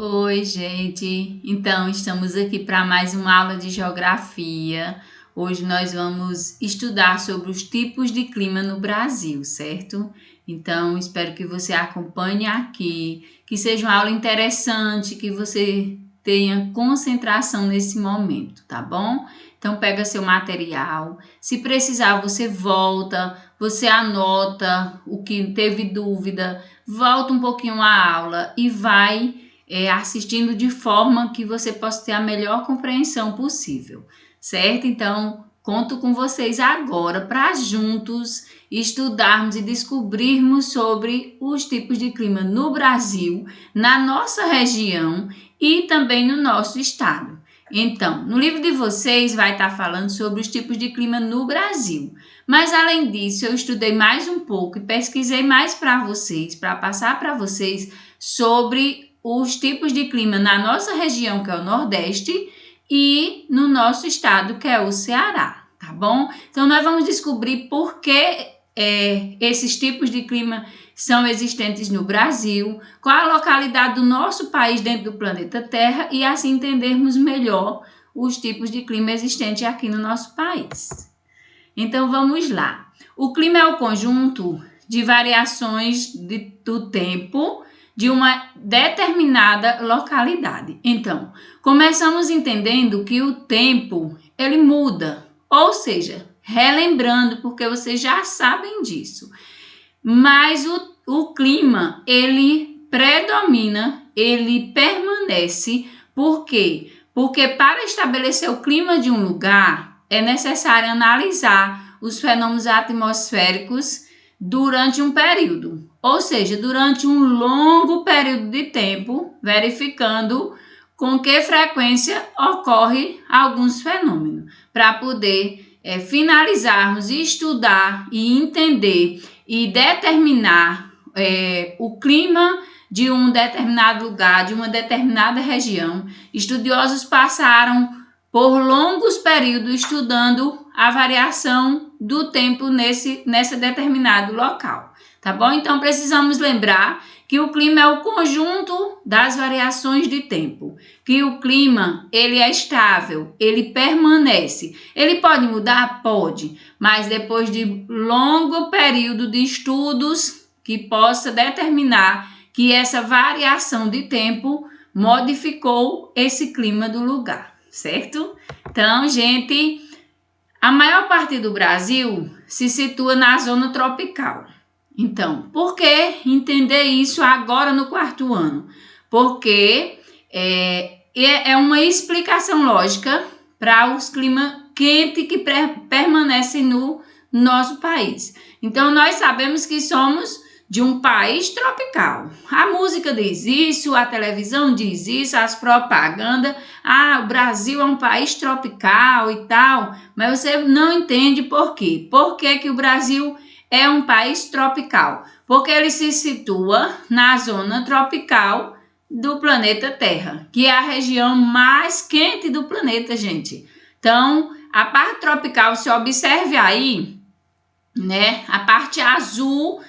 Oi, gente! Então, estamos aqui para mais uma aula de geografia. Hoje nós vamos estudar sobre os tipos de clima no Brasil, certo? Então, espero que você acompanhe aqui, que seja uma aula interessante, que você tenha concentração nesse momento, tá bom? Então, pega seu material. Se precisar, você volta, você anota o que teve dúvida, volta um pouquinho a aula e vai assistindo de forma que você possa ter a melhor compreensão possível, certo? Então, conto com vocês agora para juntos estudarmos e descobrirmos sobre os tipos de clima no Brasil, na nossa região e também no nosso estado. Então, no livro de vocês vai estar falando sobre os tipos de clima no Brasil. Mas além disso, eu estudei mais um pouco e pesquisei mais para vocês, para passar para vocês sobre os tipos de clima na nossa região, que é o Nordeste, e no nosso estado, que é o Ceará, tá bom? Então, nós vamos descobrir por que esses tipos de clima são existentes no Brasil, qual a localidade do nosso país dentro do planeta Terra e assim entendermos melhor os tipos de clima existentes aqui no nosso país. Então, vamos lá. O clima é o conjunto de variações do tempo de uma determinada localidade. Então, começamos entendendo que o tempo, ele muda, ou seja, relembrando, porque vocês já sabem disso. Mas o clima, ele predomina, ele permanece. Por quê? Porque para estabelecer o clima de um lugar, é necessário analisar os fenômenos atmosféricos durante um período, ou seja, durante um longo período de tempo, verificando com que frequência ocorre alguns fenômenos, para poder finalizarmos, estudar e entender e determinar o clima de um determinado lugar, de uma determinada região. Estudiosos passaram por longos períodos estudando a variação do tempo nesse determinado local, tá bom? Então, precisamos lembrar que o clima é o conjunto das variações de tempo, que o clima, ele é estável, ele permanece. Ele pode mudar? Pode, mas depois de longo período de estudos que possa determinar que essa variação de tempo modificou esse clima do lugar, certo? Então, gente, a maior parte do Brasil se situa na zona tropical. Então, por que entender isso agora no quarto ano? Porque é uma explicação lógica para os climas quentes que permanecem no nosso país. Então, nós sabemos que somos de um país tropical. A música diz isso, a televisão diz isso, as propagandas. O Brasil é um país tropical e tal, mas você não entende por quê. Por que o Brasil é um país tropical? Porque ele se situa na zona tropical do planeta Terra, que é a região mais quente do planeta, gente. Então, a parte tropical, se observe aí, né? A parte azul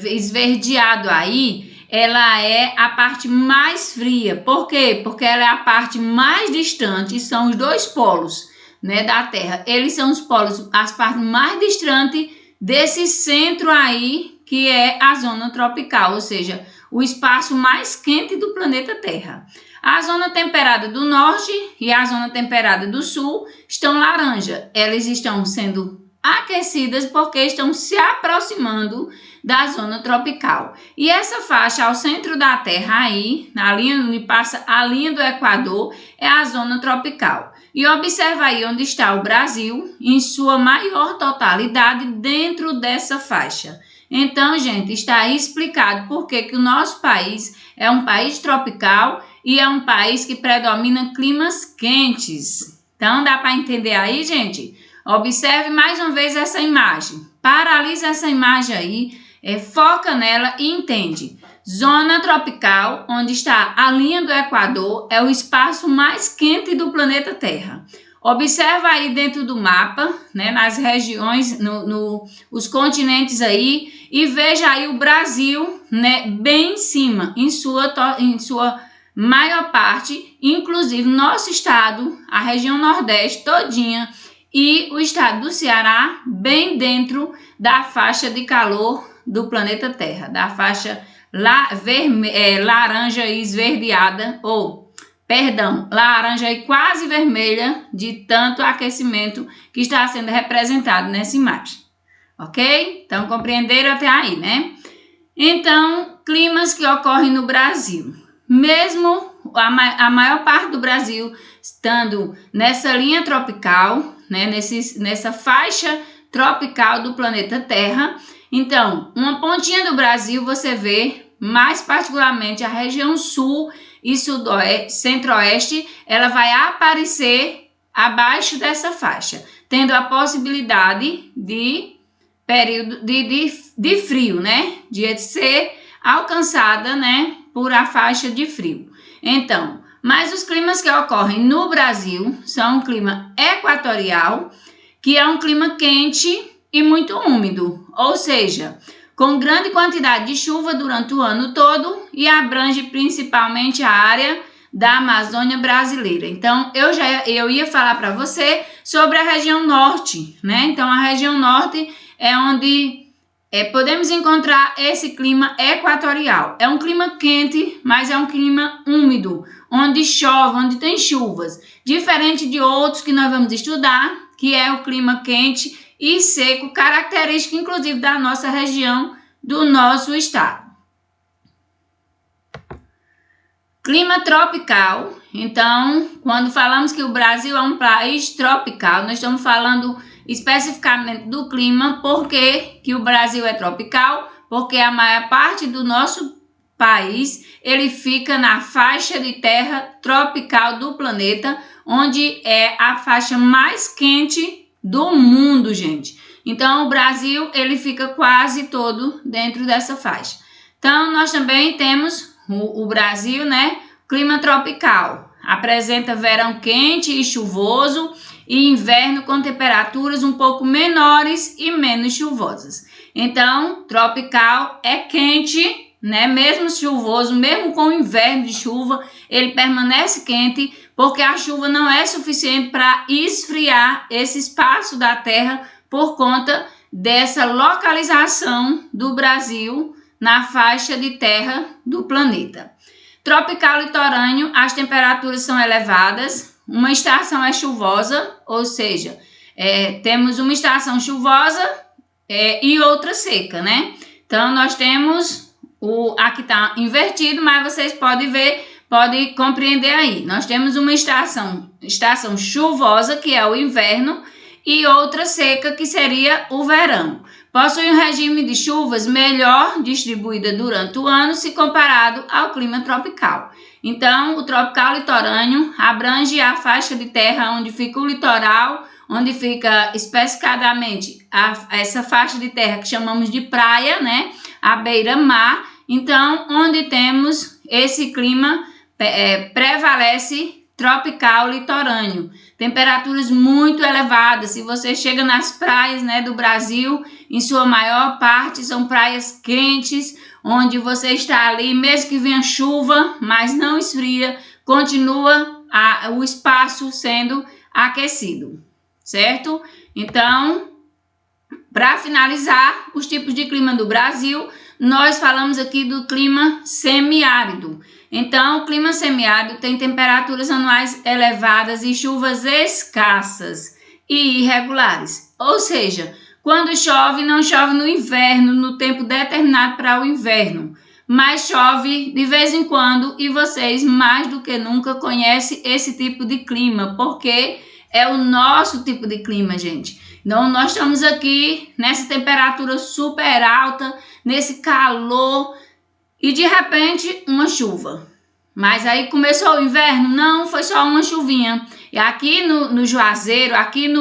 esverdeado aí, ela é a parte mais fria. Por quê? Porque ela é a parte mais distante, são os dois polos, né, da Terra. Eles são os polos, as partes mais distantes desse centro aí, que é a zona tropical, ou seja, o espaço mais quente do planeta Terra. A zona temperada do norte e a zona temperada do sul estão laranja. Elas estão sendo aquecidas porque estão se aproximando da zona tropical. E essa faixa ao centro da Terra aí, na linha onde passa a linha do Equador, é a zona tropical. E observa aí onde está o Brasil, em sua maior totalidade, dentro dessa faixa. Então, gente, está aí explicado por que o nosso país é um país tropical e é um país que predomina climas quentes. Então, dá para entender aí, gente? Observe mais uma vez essa imagem. Paralisa essa imagem aí, foca nela e entende. Zona tropical, onde está a linha do Equador, é o espaço mais quente do planeta Terra. Observa aí dentro do mapa, né, nas regiões, os continentes aí, e veja aí o Brasil, né, bem em cima, em sua maior parte, inclusive nosso estado, a região Nordeste todinha e o estado do Ceará, bem dentro da faixa de calor do planeta Terra, da faixa laranja e esverdeada, laranja e quase vermelha, de tanto aquecimento que está sendo representado nessa imagem. Ok? Então, compreenderam até aí, né? Então, climas que ocorrem no Brasil. Mesmo a maior parte do Brasil estando nessa linha tropical, né, nessa faixa tropical do planeta Terra, então, uma pontinha do Brasil você vê, mais particularmente a região sul e centro-oeste, ela vai aparecer abaixo dessa faixa, tendo a possibilidade de período de frio, né? De ser alcançada, né, por a faixa de frio. Então, mas os climas que ocorrem no Brasil são um clima equatorial, que é um clima quente e muito úmido, ou seja, com grande quantidade de chuva durante o ano todo e abrange principalmente a área da Amazônia brasileira. Então, eu ia falar para você sobre a região norte, né? Então, a região norte é onde podemos encontrar esse clima equatorial. É um clima quente, mas é um clima úmido, onde chove, onde tem chuvas. Diferente de outros que nós vamos estudar, que é o clima quente e seco, característico inclusive da nossa região, do nosso estado. Clima tropical. Então, quando falamos que o Brasil é um país tropical, nós estamos falando especificamente do clima. Por que o Brasil é tropical? Porque a maior parte do nosso país, ele fica na faixa de terra tropical do planeta, onde é a faixa mais quente do mundo, gente. Então, o Brasil, ele fica quase todo dentro dessa faixa. Então, nós também temos o Brasil, né? Clima tropical. Apresenta verão quente e chuvoso e inverno com temperaturas um pouco menores e menos chuvosas. Então, tropical é quente, né? Mesmo chuvoso, mesmo com inverno de chuva, ele permanece quente porque a chuva não é suficiente para esfriar esse espaço da Terra por conta dessa localização do Brasil na faixa de terra do planeta. Tropical litorâneo, as temperaturas são elevadas, uma estação é chuvosa, ou seja, temos uma estação chuvosa e outra seca, né? Então, nós temos, aqui está invertido, mas vocês podem ver, podem compreender aí. Nós temos uma estação chuvosa, que é o inverno, e outra seca, que seria o verão. Possui um regime de chuvas melhor distribuída durante o ano se comparado ao clima tropical. Então, o tropical litorâneo abrange a faixa de terra onde fica o litoral, onde fica especificadamente essa faixa de terra que chamamos de praia, né? A beira-mar. Então, onde temos esse clima, prevalece tropical litorâneo. Temperaturas muito elevadas. Se você chega nas praias, né, do Brasil, em sua maior parte são praias quentes, onde você está ali, mesmo que venha chuva, mas não esfria, continua o espaço sendo aquecido, certo? Então, para finalizar, os tipos de clima do Brasil, nós falamos aqui do clima semiárido. Então, o clima semiárido tem temperaturas anuais elevadas e chuvas escassas e irregulares. Ou seja, quando chove, não chove no inverno, no tempo determinado para o inverno, mas chove de vez em quando e vocês, mais do que nunca, conhecem esse tipo de clima, porque é o nosso tipo de clima, gente. Então, nós estamos aqui nessa temperatura super alta, nesse calor, e de repente uma chuva. Mas aí começou o inverno? Não, foi só uma chuvinha. E aqui no Juazeiro, aqui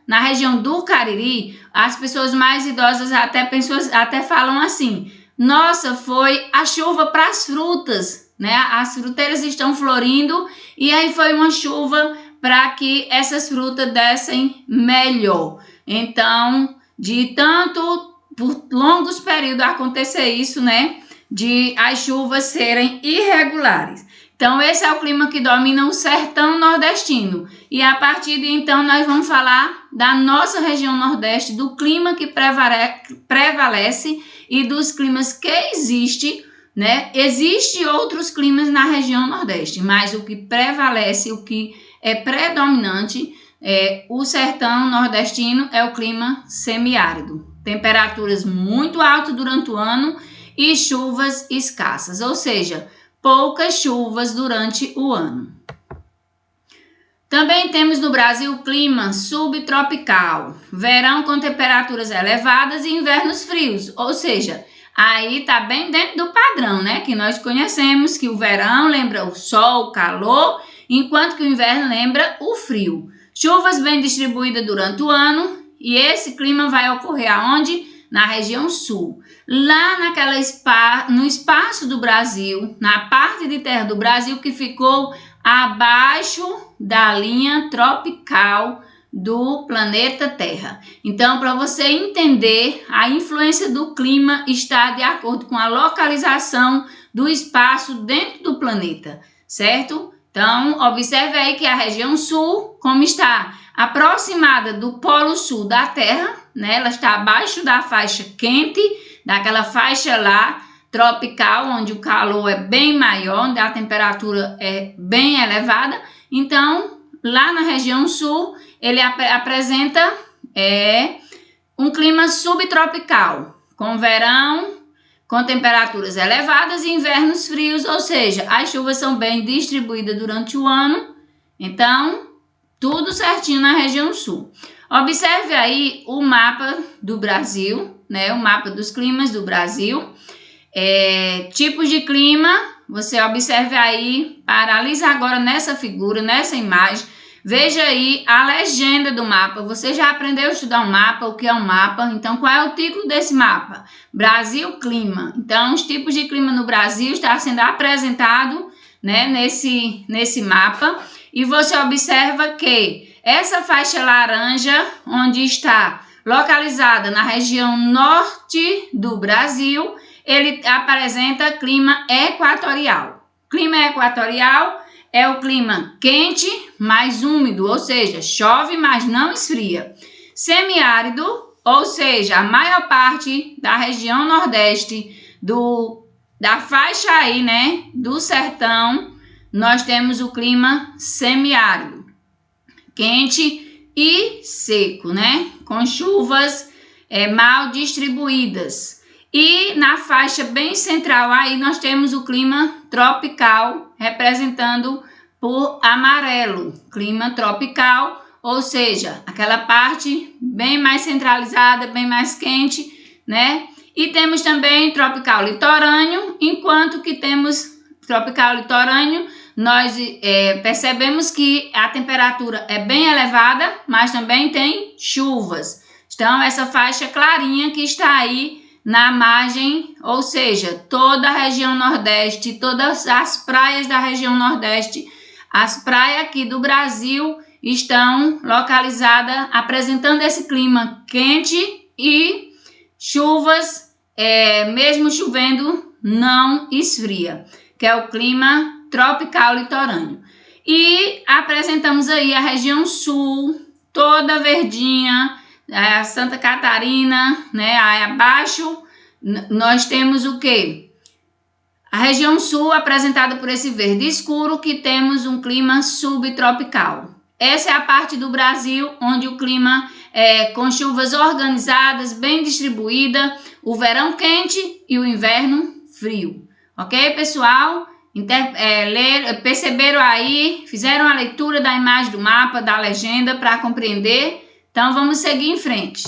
na região do Cariri, as pessoas mais idosas até falam assim: nossa, foi a chuva para as frutas, né? As fruteiras estão florindo e aí foi uma chuva para que essas frutas dessem melhor. Então, de tanto por longos períodos acontecer isso, né? De as chuvas serem irregulares. Então, esse é o clima que domina o sertão nordestino. E a partir de então, nós vamos falar da nossa região nordeste, do clima que prevalece e dos climas que existem, né? Existem outros climas na região nordeste, mas o que prevalece, o que é predominante, o sertão nordestino é o clima semiárido. Temperaturas muito altas durante o ano e chuvas escassas, ou seja, poucas chuvas durante o ano. Também temos no Brasil o clima subtropical, verão com temperaturas elevadas e invernos frios, ou seja, aí está bem dentro do padrão, né? Que nós conhecemos que o verão lembra o sol, o calor, enquanto que o inverno lembra o frio. Chuvas bem distribuídas durante o ano e esse clima vai ocorrer aonde? Na região sul. Lá no espaço do Brasil, na parte de terra do Brasil que ficou abaixo da linha tropical do planeta Terra. Então, para você entender, a influência do clima está de acordo com a localização do espaço dentro do planeta, certo? Então, observe aí que a região sul, como está aproximada do polo sul da Terra, né? Ela está abaixo da faixa quente, daquela faixa lá tropical, onde o calor é bem maior, onde a temperatura é bem elevada. Então, lá na região sul, ele apresenta um clima subtropical, com verão, com temperaturas elevadas e invernos frios, ou seja, as chuvas são bem distribuídas durante o ano. Então, tudo certinho na região sul. Observe aí o mapa do Brasil, né? O mapa dos climas do Brasil. Tipos de clima, você observe aí, paralisa agora nessa figura, nessa imagem. Veja aí a legenda do mapa. Você já aprendeu a estudar um mapa, o que é um mapa? Então, qual é o título desse mapa? Brasil Clima. Então, os tipos de clima no Brasil está sendo apresentado, né, nesse mapa. E você observa que essa faixa laranja, onde está localizada na região norte do Brasil, ele apresenta clima equatorial. Clima equatorial é o clima quente, mais úmido, ou seja, chove, mas não esfria. Semiárido, ou seja, a maior parte da região nordeste, da faixa aí, né, do sertão, nós temos o clima semiárido, quente e seco, né, com chuvas mal distribuídas. E na faixa bem central aí nós temos o clima tropical, representando por amarelo, clima tropical, ou seja, aquela parte bem mais centralizada, bem mais quente, né? E temos também tropical litorâneo, enquanto que temos tropical litorâneo, nós percebemos que a temperatura é bem elevada, mas também tem chuvas. Então, essa faixa clarinha que está aí na margem, ou seja, toda a região nordeste, todas as praias da região nordeste, as praias aqui do Brasil estão localizadas apresentando esse clima quente e chuvas, mesmo chovendo, não esfria, que é o clima tropical litorâneo. E apresentamos aí a região sul, toda verdinha, a Santa Catarina, né? Aí abaixo nós temos o que? A região sul apresentada por esse verde escuro, que temos um clima subtropical. Essa é a parte do Brasil onde o clima é com chuvas organizadas, bem distribuída, o verão quente e o inverno frio. Ok, pessoal? Perceberam aí? Fizeram a leitura da imagem do mapa, da legenda para compreender? Então, vamos seguir em frente.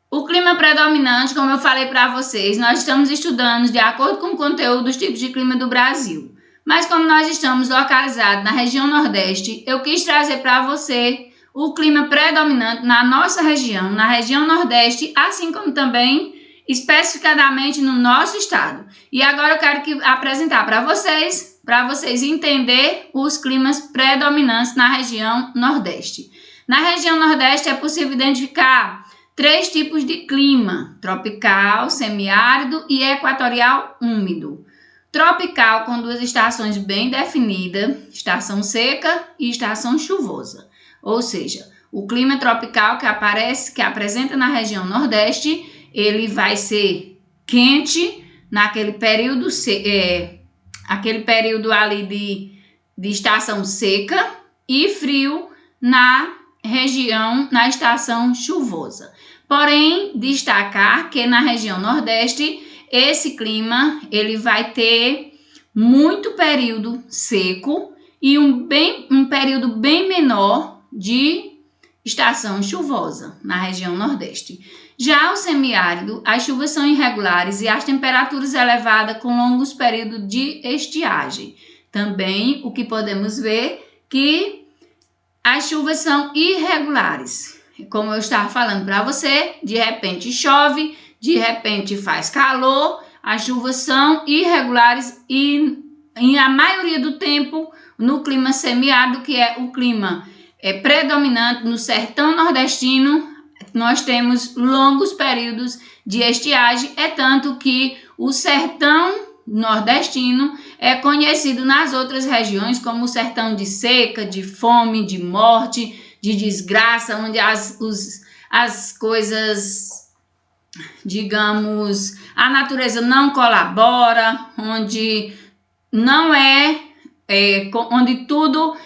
O clima predominante, como eu falei para vocês, nós estamos estudando de acordo com o conteúdo dos tipos de clima do Brasil. Mas como nós estamos localizados na região Nordeste, eu quis trazer para você o clima predominante na nossa região, na região Nordeste, assim como também especificadamente no nosso estado. E agora eu quero apresentar para vocês entenderem os climas predominantes na região Nordeste. Na região Nordeste é possível identificar 3 tipos de clima: tropical, semiárido e equatorial úmido. Tropical, com duas estações bem definidas, estação seca e estação chuvosa. Ou seja, o clima tropical que apresenta na região Nordeste, ele vai ser quente naquele período, aquele período ali de estação seca e frio na região, na estação chuvosa. Porém, destacar que na região Nordeste, esse clima ele vai ter muito período seco e um período bem menor de estação chuvosa na região Nordeste. Já o semiárido, as chuvas são irregulares e as temperaturas elevadas com longos períodos de estiagem. Também o que podemos ver que as chuvas são irregulares. Como eu estava falando para você, de repente chove, de repente faz calor, as chuvas são irregulares e em a maioria do tempo no clima semiárido, que é o clima predominante no sertão nordestino, nós temos longos períodos de estiagem, é tanto que o sertão nordestino é conhecido nas outras regiões como o sertão de seca, de fome, de morte, de desgraça, onde as coisas, digamos, a natureza não colabora, onde não onde tudo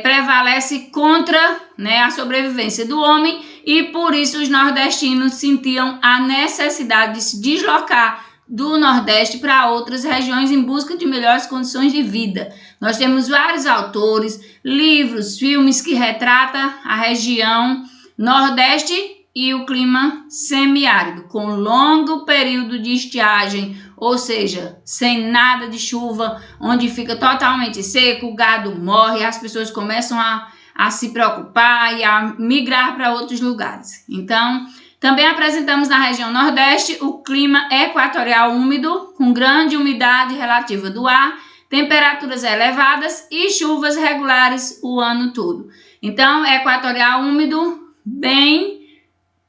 prevalece contra, né, a sobrevivência do homem, e por isso os nordestinos sentiam a necessidade de se deslocar do Nordeste para outras regiões em busca de melhores condições de vida. Nós temos vários autores, livros, filmes que retratam a região Nordeste e o clima semiárido, com longo período de estiagem, ou seja, sem nada de chuva, onde fica totalmente seco, o gado morre, as pessoas começam a se preocupar e a migrar para outros lugares. Então, também apresentamos na região Nordeste o clima equatorial úmido, com grande umidade relativa do ar, temperaturas elevadas e chuvas regulares o ano todo. Então, equatorial úmido, bem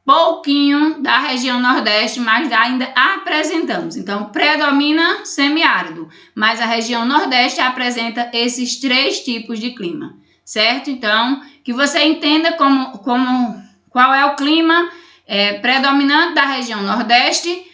pouquinho da região Nordeste, mas ainda apresentamos. Então, predomina semiárido, mas a região Nordeste apresenta esses três tipos de clima, certo? Então, que você entenda qual é o clima predominante da região Nordeste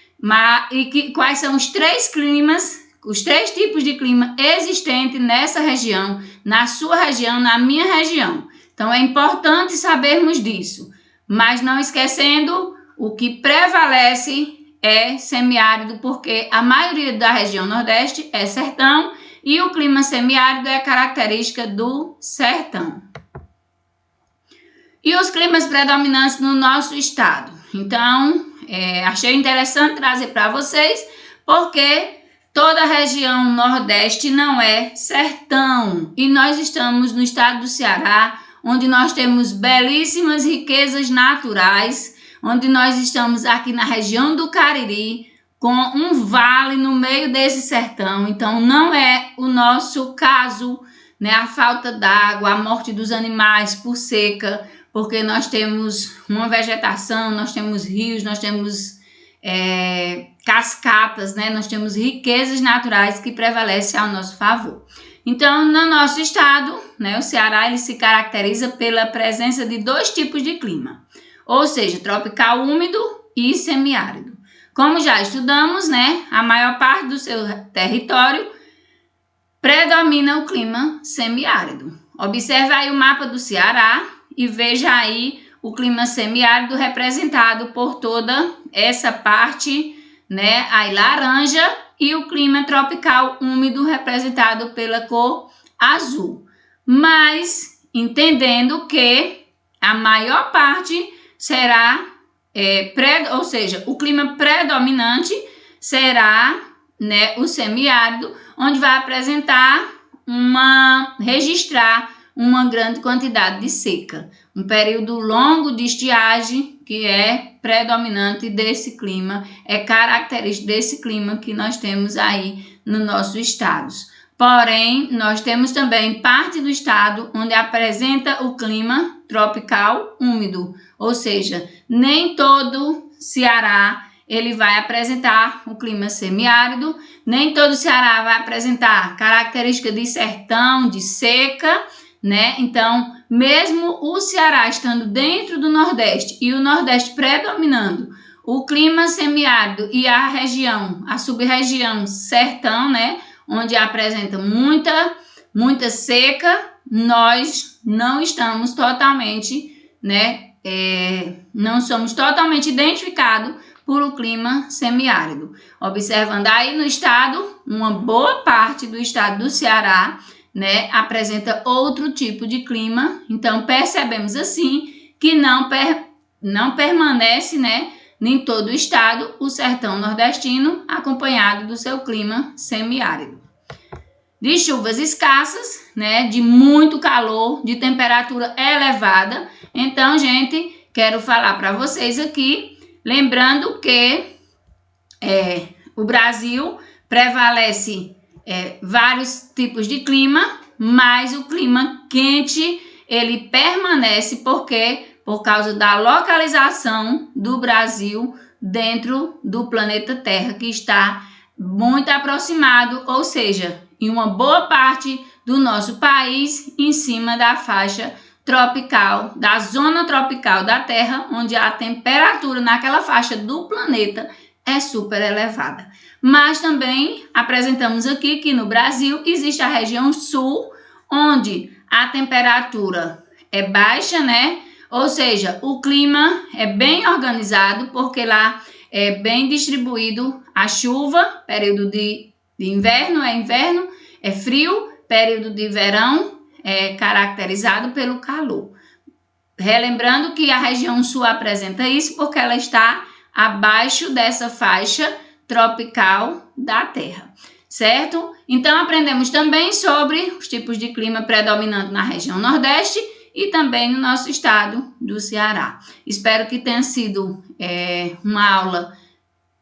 e quais são os três climas, os três tipos de clima existentes nessa região, na sua região, na minha região. Então, é importante sabermos disso. Mas não esquecendo, o que prevalece é semiárido, porque a maioria da região Nordeste é sertão e o clima semiárido é característica do sertão. E os climas predominantes no nosso estado? Então, achei interessante trazer para vocês, porque toda a região Nordeste não é sertão. E nós estamos no estado do Ceará, onde nós temos belíssimas riquezas naturais, onde nós estamos aqui na região do Cariri, com um vale no meio desse sertão. Então, não é o nosso caso, né, a falta d'água, a morte dos animais por seca, porque nós temos uma vegetação, nós temos rios, nós temos cascatas, né, nós temos riquezas naturais que prevalecem ao nosso favor. Então, no nosso estado, né, o Ceará, ele se caracteriza pela presença de dois tipos de clima, ou seja, tropical úmido e semiárido. Como já estudamos, né, a maior parte do seu território predomina o clima semiárido. Observe aí o mapa do Ceará e veja aí o clima semiárido representado por toda essa parte, né, aí laranja, e o clima tropical úmido representado pela cor azul. Mas entendendo que a maior parte será, ou seja, o clima predominante será, né, o semiárido, onde vai registrar uma grande quantidade de seca. Um período longo de estiagem que é predominante desse clima, é característico desse clima que nós temos aí no nosso estado. Porém, nós temos também parte do estado onde apresenta o clima tropical úmido, ou seja, nem todo Ceará ele vai apresentar o clima semiárido. Nem todo o Ceará vai apresentar característica de sertão, de seca, né? Então, mesmo o Ceará estando dentro do Nordeste e o Nordeste predominando o clima semiárido e a sub-região sertão, né? Onde apresenta muita seca, nós não estamos totalmente, né? Não somos totalmente identificados por o clima semiárido. Observando aí no estado, uma boa parte do estado do Ceará, né, apresenta outro tipo de clima. Então percebemos assim que não permanece, né, em todo o estado o sertão nordestino acompanhado do seu clima semiárido. De chuvas escassas, né, de muito calor, de temperatura elevada. Então, gente, quero falar para vocês aqui, lembrando que o Brasil prevalece vários tipos de clima, mas o clima quente ele permanece por causa da localização do Brasil dentro do planeta Terra, que está muito aproximado, ou seja, em uma boa parte do nosso país, em cima da faixa tropical, da zona tropical da Terra, onde a temperatura naquela faixa do planeta é super elevada. Mas também apresentamos aqui que no Brasil existe a região sul, onde a temperatura é baixa, né? Ou seja, o clima é bem organizado, porque lá é bem distribuído a chuva, período de inverno, é frio, período de verão é caracterizado pelo calor. Relembrando que a região sul apresenta isso porque ela está abaixo dessa faixa tropical da Terra, certo? Então aprendemos também sobre os tipos de clima predominante na região Nordeste e também no nosso estado do Ceará. Espero que tenha sido uma aula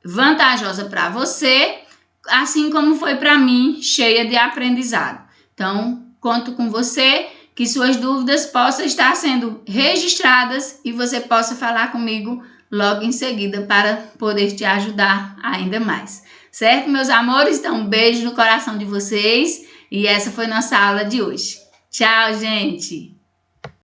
vantajosa para você, assim como foi para mim, cheia de aprendizado. Então, conto com você, que suas dúvidas possam estar sendo registradas e você possa falar comigo logo em seguida para poder te ajudar ainda mais. Certo, meus amores? Então, um beijo no coração de vocês e essa foi nossa aula de hoje. Tchau, gente!